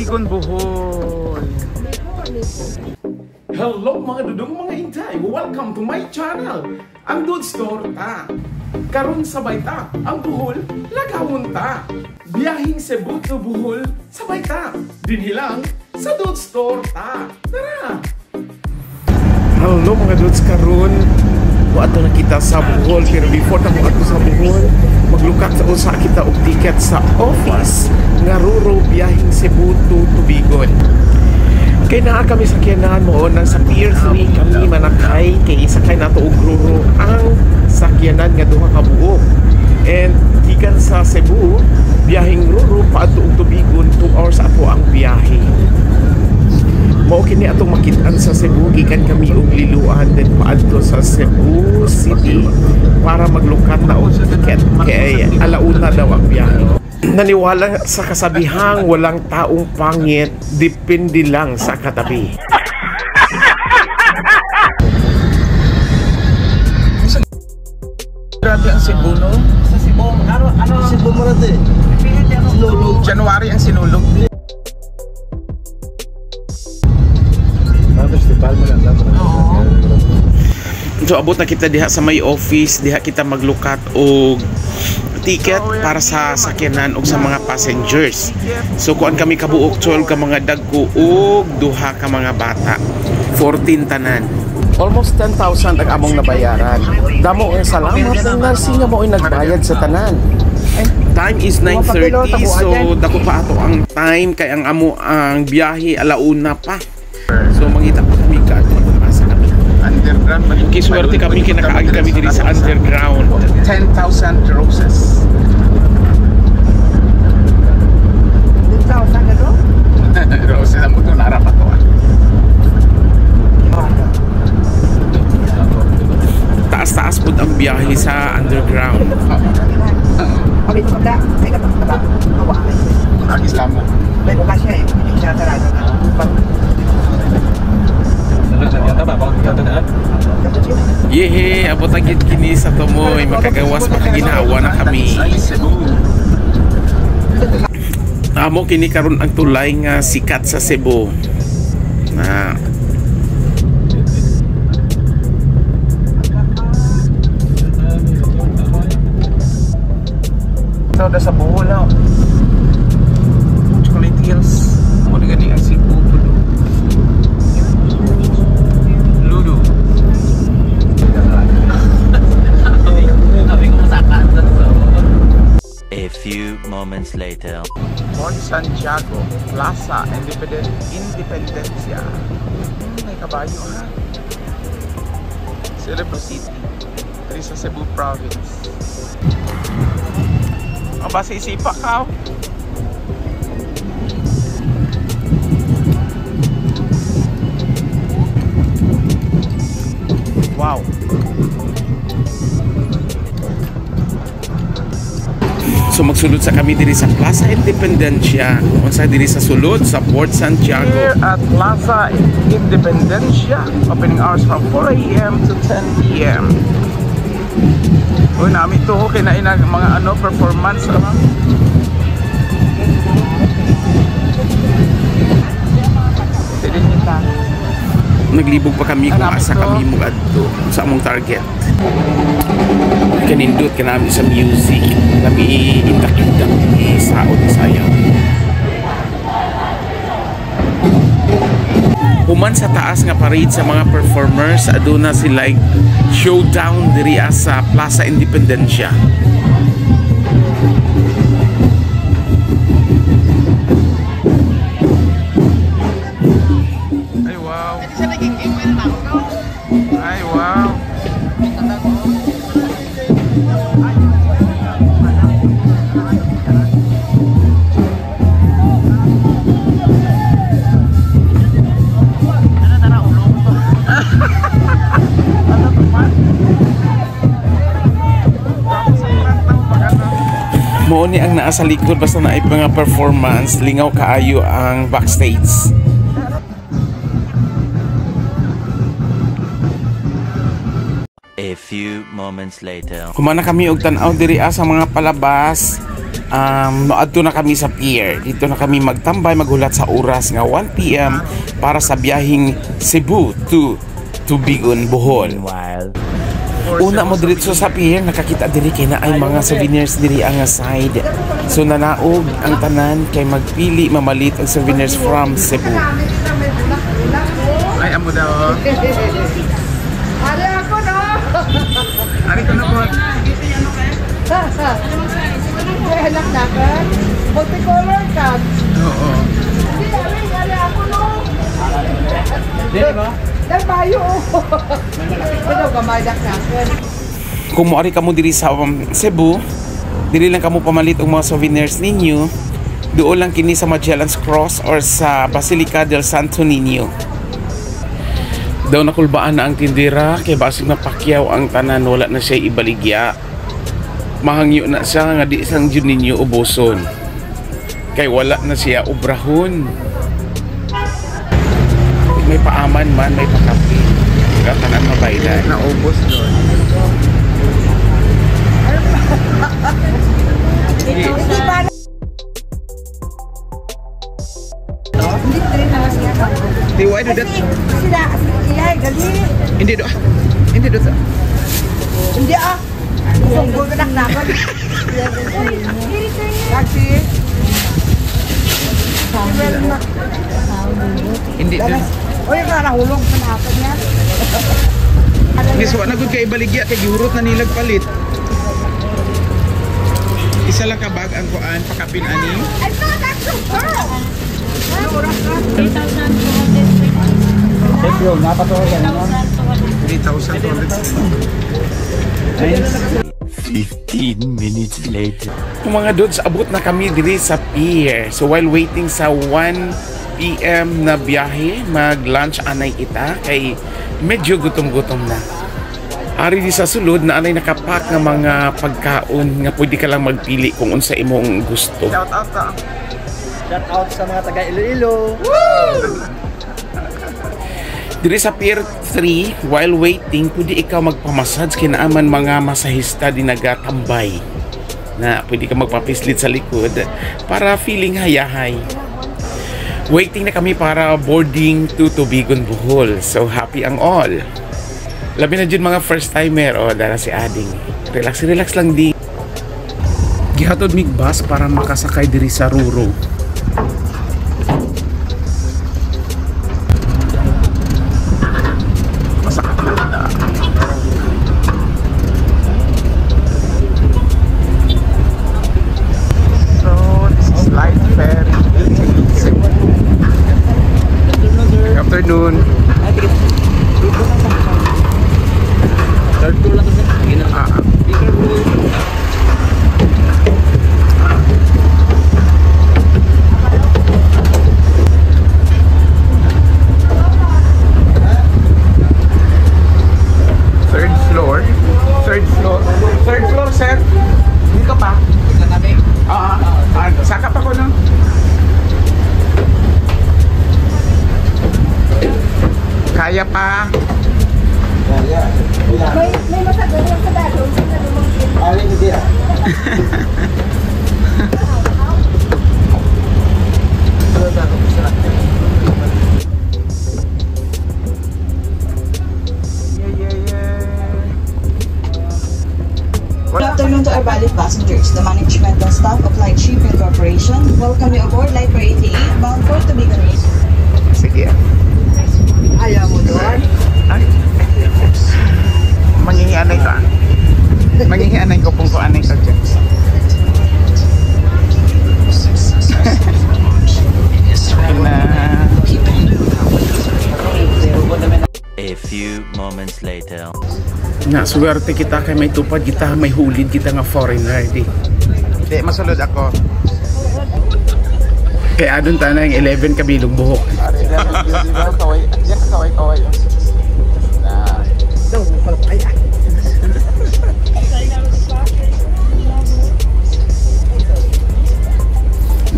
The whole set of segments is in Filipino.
Tubigon, Bohol. Hello mga dudong, mga inday. Welcome to my channel, ang Dude Store ta. Karon sabay ta, ang Bohol, lagawon ta. Biyahing Cebu to Bohol, sabay ta. Dinhilang sa Dude Store ta. Tara! Hello mga dudes, karon ato na kita sa Bohol, pero before na mo ato sa Bohol, maglukat sa usa kita og ticket sa office nga Ruro biyahing Cebu to Tubigon. Kay naa kami sa sakyanan mo nang sa Pier 3 kami manakay kay isakay nato og Ruro ang sakyanan nga duha ka buok. And gikan sa Cebu biyahing Ruro paadto og Tubigon, 2 hours ato ang biyahe. Mao kini atong makitaan sa Cebu, gikan kami og Liloan then paadto sa Cebu City para maglukat na og ticket kay alauna daw ang biyahe. Naniwala sa kasabihang walang taong pangit, depende lang sa katabi. Grabe ang Cebu, no? Sa Cebu, ano Cebu mo natin? Sinulog. January ang sinulog. So abot na kita diha sa may office, diha kita maglukat og ticket para sa sakyanan og sa mga passengers. So kuan kami kabuok 12 ka mga dagko og duha ka mga bata. 14 tanan. Almost 10,000 ang among nabayaran. Damo ang salamat ang nursing nga mo'y nagbayad sa tanan. Time is 9:30, so dako pa ato ang time kay ang amo ang biyahe alauna pa. So mangita pa kami ka asa kami underground. Kiswerte kami kinakaagi kami diri sa underground. 10,000 roses. 10,000 na do? Roses ang muto nara pa to. Taas-taas po ang biyahe sa underground. Kami ito magda, ay katang-taba, hawa. Ang Islamo. May bukasya eh, hindi siya talaga na. Yehe, abot ang kini sa tumoy, makagawas, makaginawa na kami. Amo kini karon ang tulay nga sikat sa Cebu. Na so da sa Bohol na. Chocolate Hills. Mo gani ang Cebu. A few moments later. Mall Santiago, Plaza, Independencia. May kabayo ha. Cebu City, dito sa Cebu Province. Ang base isipa ka. Wow. So magsulod sa kami diri sa Plaza Independencia, unsa diri sa sulod sa Port Santiago. Here at Plaza Independencia, opening hours from 4 AM to 10 PM. Uy, namin to kay na ina mga ano performance naglibog pa kami kung asa kami mo adto sa among target. Kanindot ka namin sa music, kami intak-intak saod sayaw. Human sa taas nga parade sa mga performers, aduna sila showdown diri sa Plaza Independencia. Ay wow. Ay wow. Mo ni ang naa sa likod basta naay mga performance, lingaw kaayo ang backstage. A few moments later. Humana kami og tan-aw diri sa mga palabas Adto na kami sa pier. Dito na kami magtambay, maghulat sa oras nga 1 PM para sa biyaheng Cebu to Tubigon, Bohol. Una mo diretso sa pier, nakakita diri kay na ay mga souvenirs diri ang side. So nanaog ang tanan kay magpili mamalit ang souvenirs from Cebu. Ay amo daw. Ari ako no. Ari ko na po. Hanap na ka. Multicolor ka. Oo. Ari ako no. Dili ba? Dahil bayo. Ano gamadak na ka. Kung moari kamo diri sa Cebu, dili lang kamo pamalit og mga souvenirs ninyo. Duol lang kini sa Magellan's Cross or sa Basilica del Santo Niño. Daw nakulbaan na ang tindera kay basig napakyaw ang tanan, wala na siya ibaligya. Mahangyo na siya nga di isang jud ninyo uboson. Kay wala na siya ubrahon. May paaman man, may pakapi. Katanan mabaylan. Naubos doon. Hindi pa. Hindi rin na siya. Di why do that? Sila gali. Hindi do. Hindi do. Hindi Sunggol ka naknakan. Kasi Hindi do. oy ka nahulog sa nakan niya. Giswa na gud kay baligya kay giurot na nilag palit. Isa lang ka bag ang kuan pakapin ani. I thought that's so pearl. 15 minutes later. Mga dudes, abot na kami diri sa pier. So while waiting sa 1 PM na biyahe, mag-lunch anay ita kay medyo gutom-gutom na. Ari di sa sulod na anay nakapak nga mga pagkaon nga pwede ka lang magpili kung unsa imong gusto. Shout out sa mga taga Iloilo. Diri sa Pier 3, while waiting, pwede ikaw magpamassage kinaaman mga masahista din nagatambay. Na pwede ka magpapislit sa likod para feeling hayahay. Waiting na kami para boarding to Tubigon, Bohol. So happy ang all. Labi na dyan mga first timer. O, dala si Ading. Relax lang di. Gihatod mig bus para makasakay diri sa Ruro. Afternoon. Third tour lang kasi. Third floor, sir. Dito pa. Sakap ako no. Kaya pa. May masagot lang sa dalo. Hindi ah. Good afternoon to our valued passengers. The management and staff of Light Shipping Corporation welcome you aboard Light 88 bound for Tubigon. Sige. Ayaw mo doon. Ay. Manghihianay ka. Manghihianay ko kung kuanay ka dyan. A few moments later. Na, swerte kita kay may tupad kita, may hulid kita nga foreigner di. Hindi, masulod ako. Kaya adun ta na yung 11 kabilog buhok. Kaway.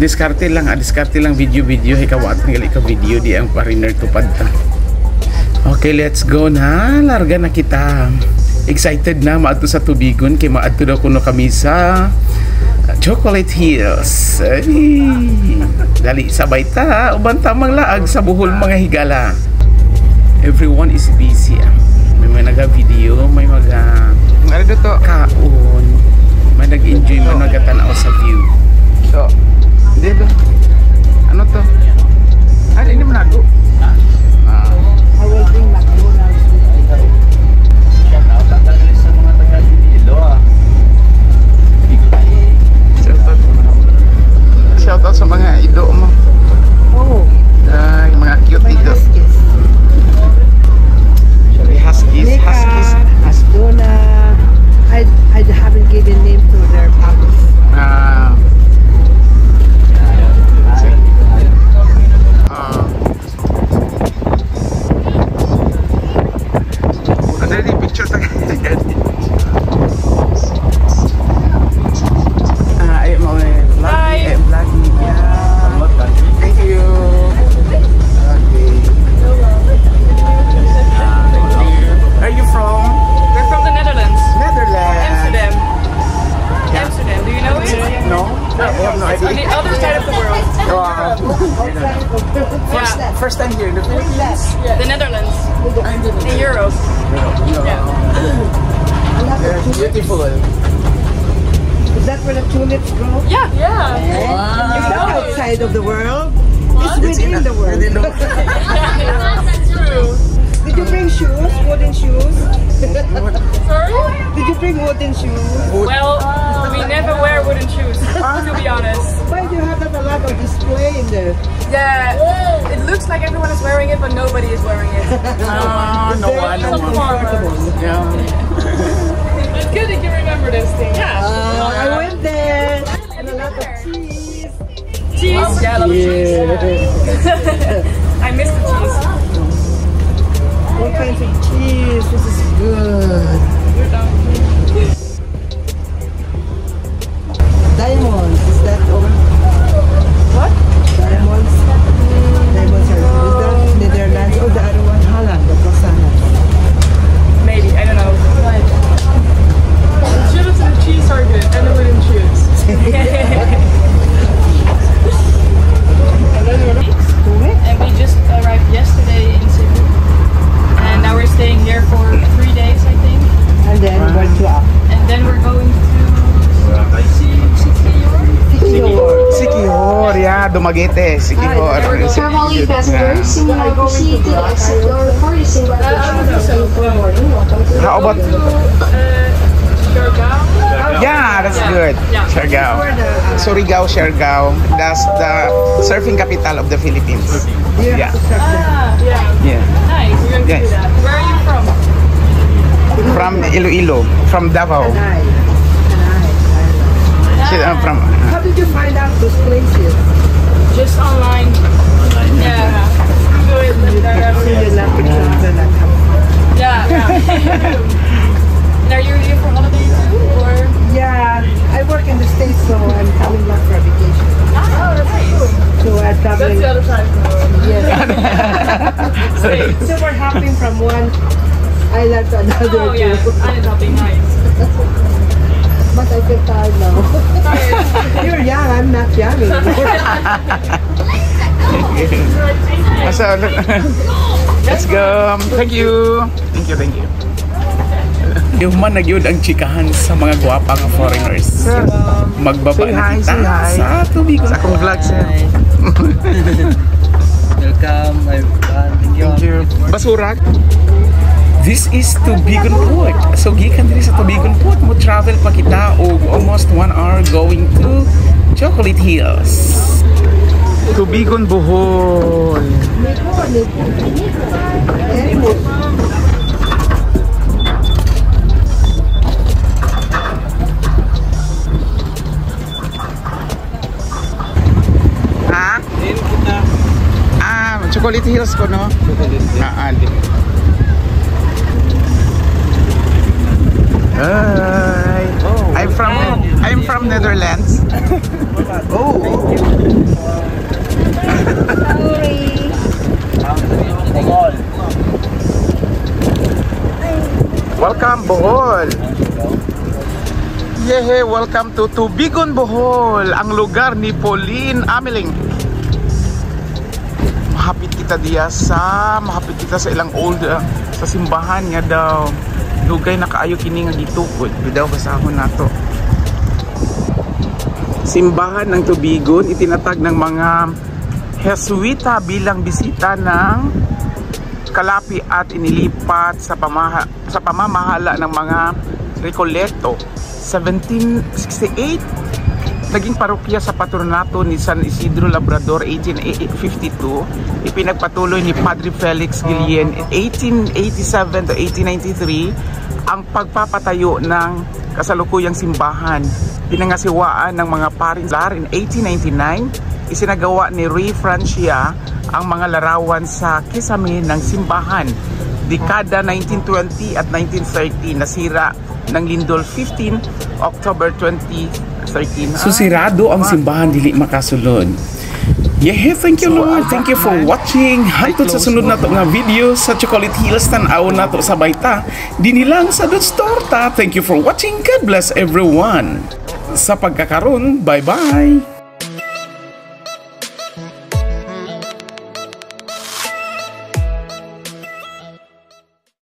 Diskarte lang video hikawat ngali ka video di ang foreigner tupad ta. Okay, let's go na. Larga na kita. Excited na maadto sa Tubigon kay maadto daw kuno kami sa Chocolate Hills. Ay, dali sabay ta, uban tamang laag sa Bohol mga higala. Everyone is busy. May mga naga-video, may mga ano to kaon. May nag-enjoy, may nagatanaw sa view. So, dito. Ano to? Ini Manado. I will bring McDonald's. Sa mga taga-Iloilo Shout out sa mga ido mo. Oh, Mga cute ido. Huskies. Donna. I haven't given name to their puppies. Ada di picture tak? Ayo mau vlogging ya. Thank you. Okay. Where are you from? We're from the Netherlands. Netherlands. Amsterdam. Amsterdam, do you know it? No, I have no It's on the idea. other side of the world. Wow. Yeah, First time here in the Philippines. the Netherlands. In Europe. Beautiful. Is that where the tulips grow? Yeah. It's not outside of the world. It's within the world. That's true. Did you bring shoes? Wooden shoes? Sorry? Did you bring wooden shoes? Well, we never wear wooden shoes, to be honest. Why do you have that a lot of display in there? Yeah, it looks like everyone is wearing it, but nobody is wearing it. No one. Yeah. It's good that you remember this thing. Yeah. I went there. And a lot of cheese. Cheese. Yeah, I love cheese. I miss the cheese. All kinds of cheese. This is good. Diamonds. Is that over? What? Diamonds. Diamonds are is that Netherlands? Oh, the other one, Holland, the croissant. Maybe, I don't know. The chips and the cheese are good, and the wooden shoes. And we just arrived yesterday in Cebu. And now we're staying here for 3 days, I think. And then where to up? And then we're going to Siquijor, yeah, Dumaguete, Siquijor. For all you passengers, you may proceed to the exit door for the single How about? Siargao. Yeah, that's good. Yeah. Siargao. Surigao, Siargao. That's the surfing capital of the Philippines. Yeah. Yeah. Yeah. Nice. We're going to Yes. do that. Where are you from? From Iloilo, from Davao. From How did you find out those places? Just online. Yeah. Google it. Yeah. And are you here for holiday too, or? Yeah, I work in the States, so I'm coming back for vacation. Oh, nice. So I'm traveling. That's the other side of the world. Yes. So we're hopping from one island to another. Oh yeah, and it's be nice. But I feel tired now. You're young, I'm not young anymore. So, let's go. Thank you. Thank you. Yung man nagyud ang chikahan sa mga gwapang foreigners. Magbaba na kita sa tubig. Sa akong vlog, sir. Welcome, everyone. Thank you. Basurak. This is Tubigon Port. So gikan diri sa Tubigon Port mo travel pa kita og almost 1 hour going to Chocolate Hills. Tubigon, Bohol. Chocolate Hills ko, no? Hi. I'm from Netherlands. Welcome, Bohol. Hey, welcome to Tubigon, Bohol, ang lugar ni Pauline Ameling. Mahapit kita sa ilang old sa simbahan nga daw. Lugay na kaayo kini nga gitukod. Bidaw basahon nato. Simbahan ng Tubigon itinatag ng mga Jesuita bilang bisita ng Kalapi at inilipat sa pamamahala ng mga Recoleto. 1768 naging parokya sa patronato ni San Isidro Labrador. 1852 ipinagpatuloy ni Padre Felix Guillen. 1887 to 1893 ang pagpapatayo ng kasalukuyang simbahan. Pinangasiwaan ng mga parinlar. In 1899 isinagawa ni Ray Francia ang mga larawan sa kisame ng simbahan. Dekada 1920 at 1930 nasira ng lindol. 15 October 2013. Susirado ang simbahan dili makasulod. Yeah, thank you Lord. Thank you for watching. Hantod sa sunod nato nga video sa Chocolate Hills, tan-aw nato sa bayta. Dinilang sa Dutch Torta. Thank you for watching. God bless everyone. Sa pagkakaroon, bye-bye.